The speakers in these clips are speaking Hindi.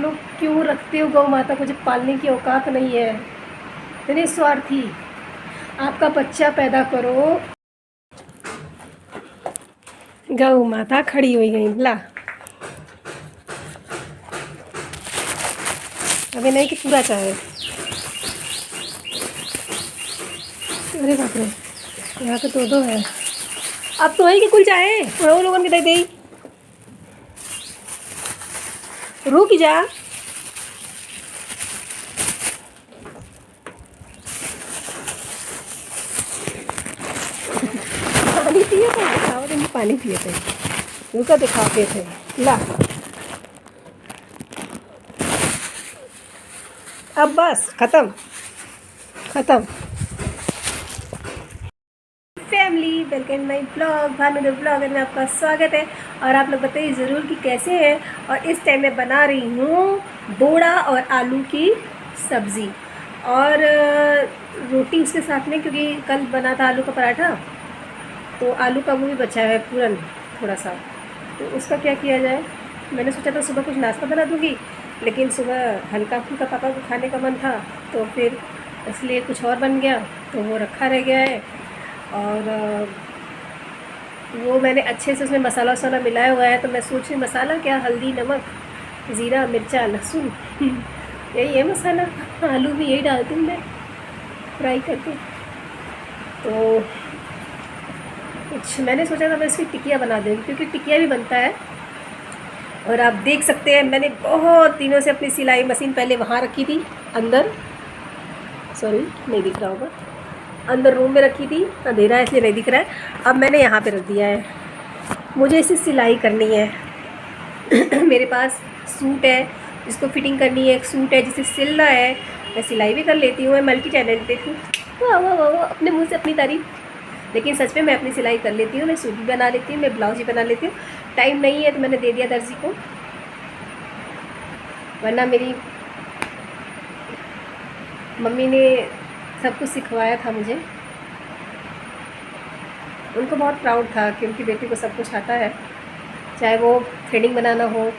लोग क्यों रखते हो गौ माता को जब पालने की औकात नहीं है? इतने स्वार्थी। आपका बच्चा पैदा करो। गौ माता खड़ी हुई गई ला। अबे नहीं कि पूरा चाहे। अरे बाप रे, यहाँ पे तो दो है। अब तो वही कि कुल चाहे वो लोगन के दे दे। रुक जा। पानी पिए थे, दिखाओ तुम पानी पिए थे। रुका दिखाते थे ला। अब बस खत्म खत्म। Family welcome my blog Bhanu the blogger में आपका स्वागत है। और आप लोग बताइए ज़रूर कि कैसे हैं। और इस टाइम मैं बना रही हूँ बोड़ा और आलू की सब्ज़ी और रोटी उसके साथ में, क्योंकि कल बना था आलू का पराठा, तो आलू का वो भी बचा है पूरन थोड़ा सा, तो उसका क्या किया जाए। मैंने सोचा था सुबह कुछ नाश्ता बना दूँगी, लेकिन सुबह हल्का फुल्का पापा को खाने का मन था, तो फिर इसलिए कुछ और बन गया, तो वो रखा रह गया है। और वो मैंने अच्छे से उसमें मसाला वसाला मिलाया हुआ है, तो मैं सोच रही मसाला क्या, हल्दी नमक ज़ीरा मिर्चा लहसुन यही है मसाला। आलू भी यही डालती हूँ मैं फ्राई करके। तो कुछ मैंने सोचा था मैं इसकी टिकिया बना दूँगी, क्योंकि टिकिया भी बनता है। और आप देख सकते हैं मैंने बहुत दिनों से अपनी सिलाई मशीन पहले वहाँ रखी थी अंदर, सॉरी नहीं दिख रहा होगा, अंदर रूम में रखी थी, अंधेरा है इसलिए नहीं दिख रहा है। अब मैंने यहाँ पे रख दिया है। मुझे इसे सिलाई करनी है मेरे पास सूट है जिसको फिटिंग करनी है, एक सूट है जिसे सिलना है। मैं सिलाई भी कर लेती हूँ, मैं मल्टी टैलेंटेड हूँ। वाह वाह वाह वाह, अपने मुँह से अपनी तारीफ। लेकिन सच में मैं अपनी सिलाई कर लेती हूँ, मैं सूट भी बना लेती हूँ, मैं ब्लाउज भी बना लेती हूँ। टाइम नहीं है तो मैंने दे दिया दर्जी को, वरना मेरी मम्मी ने सब कुछ सिखवाया था मुझे। उनको बहुत प्राउड था कि उनकी बेटी को सब कुछ आता है, चाहे वो थ्रेडिंग बनाना हो,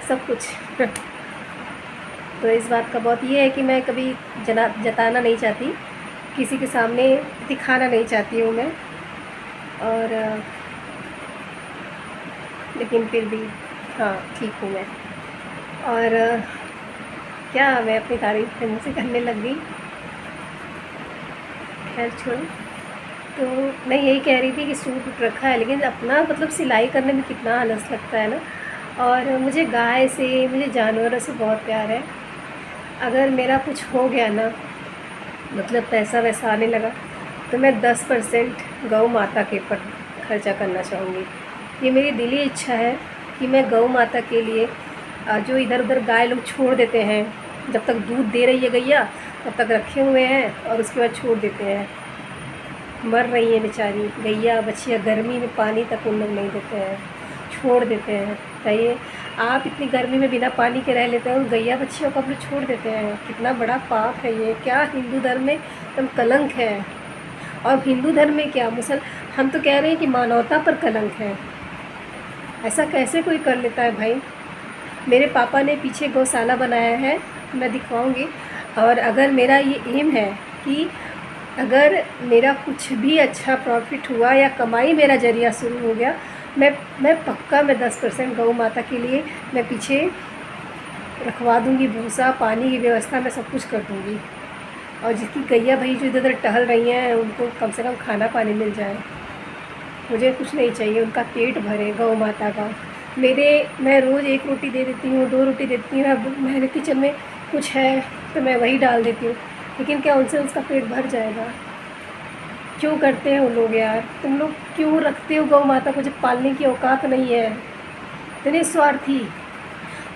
सब कुछ तो इस बात का बहुत ये है कि मैं कभी जताना नहीं चाहती, किसी के सामने दिखाना नहीं चाहती हूँ मैं। और लेकिन फिर भी हाँ ठीक हूँ मैं। और क्या मैं अपनी तारीफ फिर मुझसे करने लग गई। खैर छोड़ो। तो मैं यही कह रही थी कि सूट उठ रखा है, लेकिन अपना मतलब सिलाई करने में कितना आलस लगता है ना। और मुझे गाय से, मुझे जानवरों से बहुत प्यार है। अगर मेरा कुछ हो गया ना, मतलब पैसा वैसा आने लगा, तो मैं 10% गौ माता के ऊपर खर्चा करना चाहूँगी। ये मेरी दिली इच्छा है कि मैं गौ माता के लिए, जो इधर उधर गाय लोग छोड़ देते हैं, जब तक दूध दे रही है गैया तब तक रखे हुए हैं और उसके बाद छोड़ देते हैं, मर रही है बेचारी गैया बछिया, गर्मी में पानी तक उन लोग नहीं देते हैं, छोड़ देते हैं। बताइए आप इतनी गर्मी में बिना पानी के रह लेते हो, गैया बच्चियों को आप लोग छोड़ देते हैं, कितना बड़ा पाप है ये। क्या हिंदू धर्म में एकदम कलंक है। और हिंदू धर्म में क्या हम तो कह रहे हैं कि मानवता पर कलंक है। ऐसा कैसे कोई कर लेता है भाई। मेरे पापा ने पीछे गौशाला बनाया है, मैं दिखवाऊंगी। और अगर मेरा ये एम है कि अगर मेरा कुछ भी अच्छा प्रॉफिट हुआ या कमाई मेरा जरिया शुरू हो गया, मैं पक्का मैं 10% गौ माता के लिए मैं पीछे रखवा दूंगी। भूसा पानी की व्यवस्था मैं सब कुछ कर दूंगी। और जिसकी गैया भाई जो इधर उधर टहल रही हैं, उनको कम से कम खाना पानी मिल जाए। मुझे कुछ नहीं चाहिए, उनका पेट भरे गौ माता का। मैं रोज़ 1 रोटी दे देती हूँ, 2 रोटी देती हूँ। अब मेरे किचन में कुछ है तो मैं वही डाल देती हूँ, लेकिन क्या उनसे उसका पेट भर जाएगा? क्यों करते हैं वो लोग यार? तुम लोग क्यों रखते हो गौ माता को जब पालने की औकात नहीं है? इतने स्वार्थी।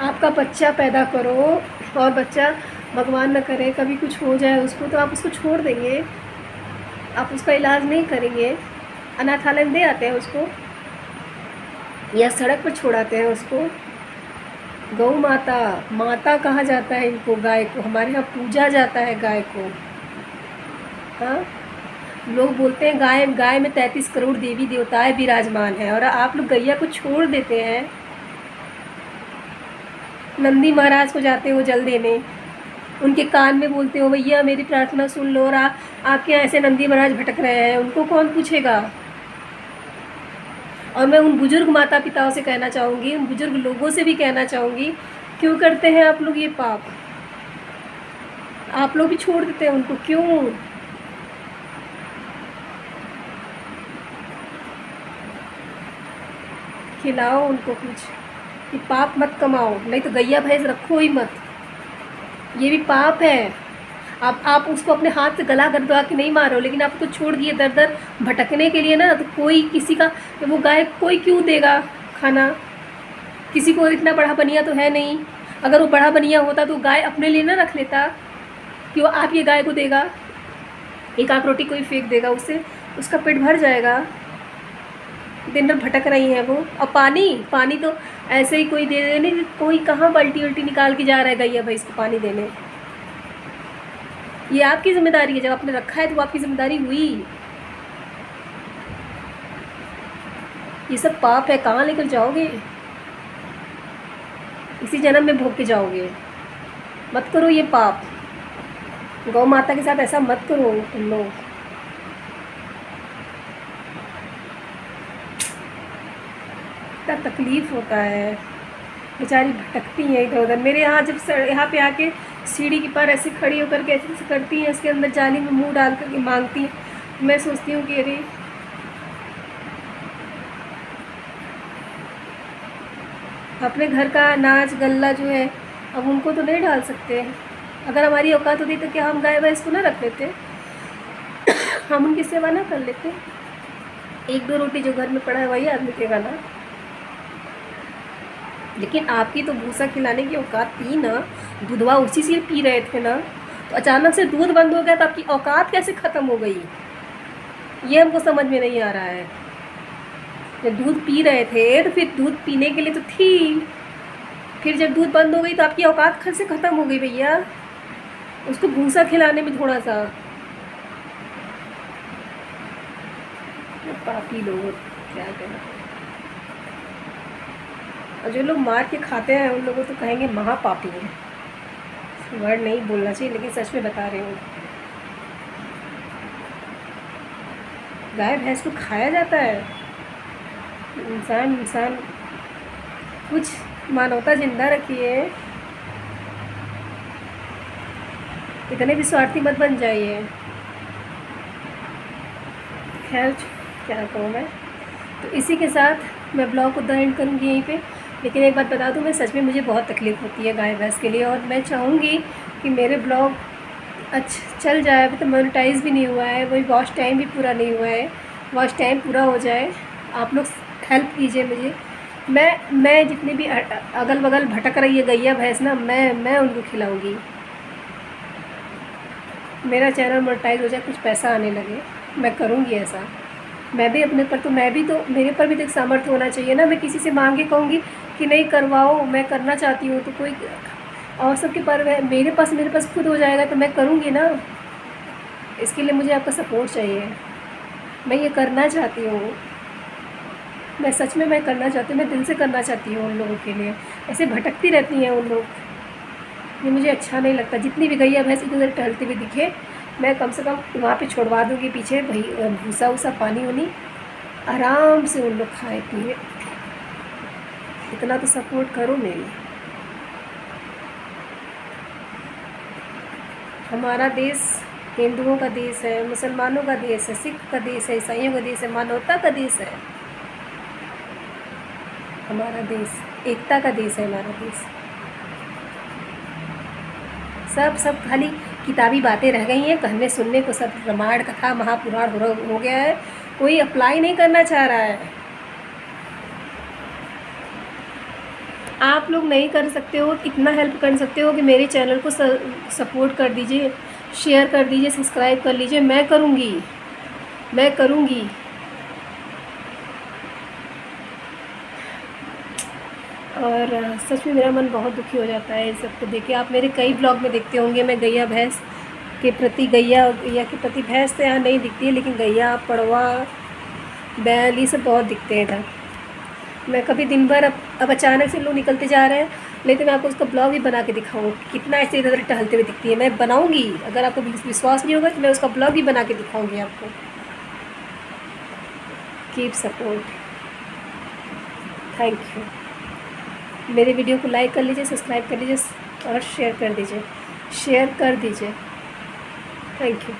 आपका बच्चा पैदा करो, और बच्चा भगवान न करे कभी कुछ हो जाए उसको, तो आप उसको छोड़ देंगे? आप उसका इलाज नहीं करेंगे? अनाथालय में दे आते हैं उसको, या सड़क पर छोड़ाते हैं उसको? गौ माता, माता कहा जाता है इनको, गाय को हमारे यहाँ पूजा जाता है गाय को। हाँ, लोग बोलते हैं गाय में 33 करोड़ देवी देवताएं विराजमान हैं, और आप लोग गैया को छोड़ देते हैं। नंदी महाराज को जाते हो जल देने, उनके कान में बोलते हो भैया मेरी प्रार्थना सुन लो, और आपके यहाँ ऐसे नंदी महाराज भटक रहे हैं, उनको कौन पूछेगा। और मैं उन बुज़ुर्ग माता पिताओं से कहना चाहूँगी, उन बुज़ुर्ग लोगों से भी कहना चाहूँगी, क्यों करते हैं आप लोग ये पाप? आप लोग भी छोड़ देते हैं उनको, क्यों? खिलाओ उनको कुछ, ये पाप मत कमाओ, नहीं तो गैया भैंस रखो ही मत, ये भी पाप है। आप उसको अपने हाथ से गला गदवा के नहीं मारो, लेकिन आप उसको छोड़ दिए दर दर भटकने के लिए ना, तो कोई किसी का वो गाय कोई क्यों देगा खाना? किसी को इतना बड़ा बनिया तो है नहीं, अगर वो बड़ा बनिया होता तो गाय अपने लिए ना रख लेता कि वो आप ये गाय को देगा, एक आध रोटी कोई फेंक देगा, उससे उसका पेट भर जाएगा। दिन भर भटक रही हैं वो। और पानी तो ऐसे ही कोई दे देने, कोई कहाँ बाल्टी उल्टी निकाल के जा रहा है गैया भाई इसको पानी देने। ये आपकी जिम्मेदारी है, जब आपने रखा है तो वो आपकी जिम्मेदारी हुई। ये सब पाप है, कहाँ लेकर जाओगे? इसी जन्म में भोग के जाओगे। मत करो ये पाप, गौ माता के साथ ऐसा मत करो तुम लोग। इतना तकलीफ़ होता है, बेचारी भटकती हैं इधर उधर। मेरे यहाँ जब यहाँ पे आके सीढ़ी के पार ऐसे खड़ी होकर के ऐसे करती हैं, इसके अंदर जाली में मुंह डाल करके मांगती हैं, मैं सोचती हूँ कि अरे अपने घर का अनाज गल्ला जो है अब उनको तो नहीं डाल सकते। अगर हमारी औकात होती तो क्या हम गाय भैंस को ना रख लेते? हम उनकी सेवा ना कर लेते? एक दो रोटी जो घर में पड़ा है वही आदमी देगा ना। लेकिन आपकी तो भूसा खिलाने की औकात थी ना, दूधवा उसी से पी रहे थे ना, तो अचानक से दूध बंद हो गया तो आपकी औकात कैसे ख़त्म हो गई? ये हमको समझ में नहीं आ रहा है। जब दूध पी रहे थे तो फिर दूध पीने के लिए तो थी, फिर जब दूध बंद हो गई तो आपकी औकात खर से ख़त्म हो गई भैया। उसको भूसा खिलाने में थोड़ा सा पापी लोग क्या कहना। और जो लोग मार के खाते हैं उन लोगों तो कहेंगे महापापी हैं। वर्ड नहीं बोलना चाहिए, लेकिन सच में बता रही हूँ। गाय भैंस को खाया जाता है? इंसान कुछ मानवता जिंदा रखी है। इतने भी स्वार्थी मत बन जाइए। खैर क्या कहूँ मैं, तो इसी के साथ मैं ब्लॉग को द एंड करूँगी यहीं पे। लेकिन एक बात बता दूँ, मैं सच में मुझे बहुत तकलीफ़ होती है गाय भैंस के लिए, और मैं चाहूँगी कि मेरे ब्लॉग अच्छा चल जाए। अभी तो मोनेटाइज़ भी नहीं हुआ है, वही वॉच टाइम भी पूरा नहीं हुआ है। वॉच टाइम पूरा हो जाए, आप लोग हेल्प कीजिए मुझे। मैं जितने भी अगल बगल भटक रही है गैया भैंस ना, मैं उनको खिलाऊँगी। मेरा चैनल मोनेटाइज हो जाए, कुछ पैसा आने लगे, मैं करूँगी ऐसा। मैं भी अपने पर तो मेरे पर भी तो एक सामर्थ्य होना चाहिए ना। मैं किसी से मांग के कहूँगी कि नहीं करवाओ, मैं करना चाहती हूँ, तो कोई और सबके पर मेरे पास खुद हो जाएगा तो मैं करूँगी ना। इसके लिए मुझे आपका सपोर्ट चाहिए। मैं ये करना चाहती हूँ, मैं सच में मैं करना चाहती हूँ, मैं दिल से करना चाहती हूँ उन लोगों के लिए। ऐसे भटकती रहती हैं उन लोग, ये मुझे अच्छा नहीं लगता। जितनी भी गैया भैंस इधर टहलती हुई दिखे, मैं कम से कम वहाँ पे छोड़वा दूँगी पीछे भूसा वूसा पानी वानी, आराम से उन लोग खाए पिए। इतना तो सपोर्ट करो मेरी। हमारा देश हिंदुओं का देश है, मुसलमानों का देश है, सिख का देश है, ईसाइयों का देश है, मानवता का देश है हमारा देश, एकता का देश है हमारा देश। सब खाली किताबी बातें रह गई हैं, कहने सुनने को सब रामायण कथा महापुराण हो गया है। कोई अप्लाई नहीं करना चाह रहा है। आप लोग नहीं कर सकते हो, इतना हेल्प कर सकते हो कि मेरे चैनल को सपोर्ट कर दीजिए, शेयर कर दीजिए, सब्सक्राइब कर लीजिए। मैं करूँगी। और सच में मेरा मन बहुत दुखी हो जाता है इन सबको देख के। आप मेरे कई ब्लॉग में देखते होंगे, मैं गैया भैंस के प्रति, गैया के प्रति, भैंस तो यहाँ नहीं दिखती है, लेकिन गैया, पड़वा, बैल, ये सब बहुत दिखते हैं इधर। मैं कभी दिन भर अब अचानक से लोग निकलते जा रहे हैं नहीं तो मैं आपको उसका ब्लॉग भी बना के दिखाऊँ कितना ऐसे इधर उधर टहलते हुए दिखती है। मैं बनाऊँगी, अगर आपको विश्वास नहीं होगा तो मैं उसका ब्लॉग भी बना के दिखाऊँगी आपको। Keep support, thank you. मेरे वीडियो को लाइक कर लीजिए, सब्सक्राइब कर लीजिए और शेयर कर दीजिए, थैंक यू।